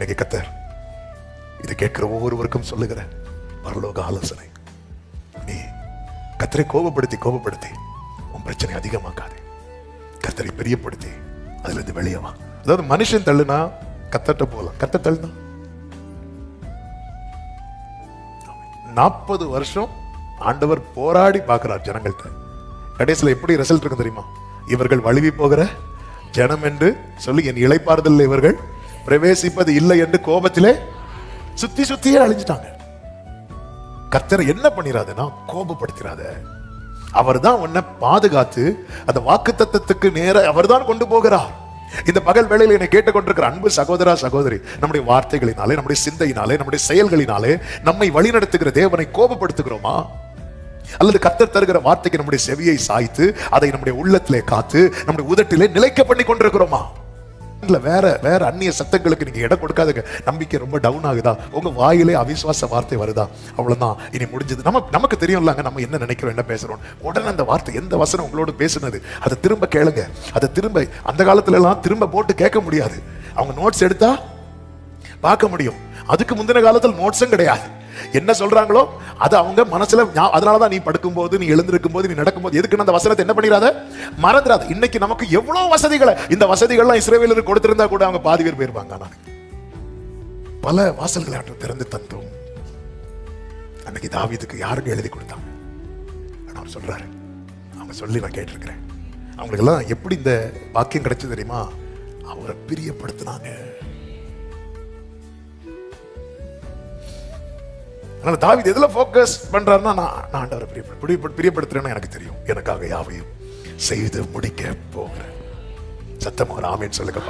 இன்னைக்கு கர்த்தர் இதை கேட்கிற ஒவ்வொருவருக்கும் சொல்லுகிற பரலோக ஆலோசனை, நீ கர்த்தரை கோபப்படுத்தி உன் பிரச்சனை அதிகமாக்காது. கர்த்தரை பிரியப்படுத்தி அதுல இருந்து வெளியே வா. அதாவது மனுஷன் தள்ளுனா கர்த்தர்ட்ட போகலாம், கர்த்தர் தள்ளுனா 40 வருஷம் ஆண்டவர் போராடி பார்க்கிறார் ஜனங்கள்ட்ட. கடைசியில் எப்படி ரிசல்ட் இருக்கு தெரியுமா? இவர்கள் வழுவி போகிற ஜனம் என்று சொல்லி என் இளைப்பாறுதல் இவர்கள் பிரவேசிப்பது இல்லை என்று கோபத்திலே சுத்தியே அழிஞ்சிட்டாங்க. கர்த்தரை என்ன பண்ணிராதுன்னா கோபப்படுத்திராத. அவர் தான் உன்னை பாதுகாத்து அந்த வாக்குத்தத்தத்துக்கு நேர அவர் தான் கொண்டு போகிறார். இந்த பகல் வேளையில் என்னை கேட்டுக்கொண்டிருக்கிற அன்பு சகோதரா சகோதரி, நம்முடைய வார்த்தைகளினாலே, நம்முடைய சிந்தையினாலே, நம்முடைய செயல்களினாலே நம்மை வழிநடத்துகிற தேவனை கோபப்படுத்துகிறோமா? அல்லது கர்த்தர் தருகிற வார்த்தைக்கு நம்முடைய செவியை சாய்த்து அதை நம்முடைய உள்ளத்திலே காத்து நம்முடைய உதட்டிலே நிலைக்க பண்ணி கொண்டிருக்கிறோமா? இல்ல வேற அந்நிய சத்தங்களுக்கு நீங்க இடம் கொடுக்காதுங்க. நம்பிக்கை ரொம்ப டவுன் ஆகுதா, உங்க வாயிலே அவிசுவாச வார்த்தை வருதா, அவ்வளவுதான், இனி முடிஞ்சது. நமக்கு தெரியும்லாங்க நம்ம என்ன நினைக்கிறோம், என்ன பேசுறோம். உடனே அந்த வார்த்தை, எந்த வசனம் உங்களோட பேசுனது அதை திரும்ப கேளுங்க. அதை திரும்ப, அந்த காலத்துல எல்லாம் திரும்ப போட்டு கேட்க முடியாது. அவங்க நோட்ஸ் எடுத்தா பார்க்க முடியும். அதுக்கு முந்தின காலத்தில் நோட்ஸும் கிடையாது. என்ன சொல்றாங்களோ அது அவங்க மனசுல, அதனாலதான் நீ படுக்கும் போது, நீ எழுந்திருக்கும் போது, நீ நடக்கும் போது எதுக்கு அந்த வசனத்தை என்ன பண்ணிடாத, மறந்துடாத. இன்னைக்கு நமக்கு எவ்வளவு வசதிகளை, இந்த வசதிகள்லாம் இஸ்ரவேலருக்கு கொடுத்திருந்தா கூட அவங்க பாதி பேர் போயிருப்பாங்க. ஆனால் பல வாசல்களை திறந்து தந்தோம். அன்னைக்கு தாவீதுக்கு யாருங்க எழுதி கொடுத்தாங்க? அவர் சொல்றாரு, அவங்க சொல்லி நான் கேட்டிருக்கிறேன். அவங்களுக்கு எல்லாம் எப்படி இந்த வாக்கியம் கிடைச்சது தெரியுமா? அவரை பிரியப்படுத்தினாங்க. அதனால தாவீது எதுல போக்கஸ் பண்றாருன்னா, நான் ஆண்டவரை பிரியப்படுத்துறேன்னு எனக்கு தெரியும், எனக்காக யாவையும் செய்து முடிக்க போகிறேன். சத்தமா ஆமென் சொல்லுங்க.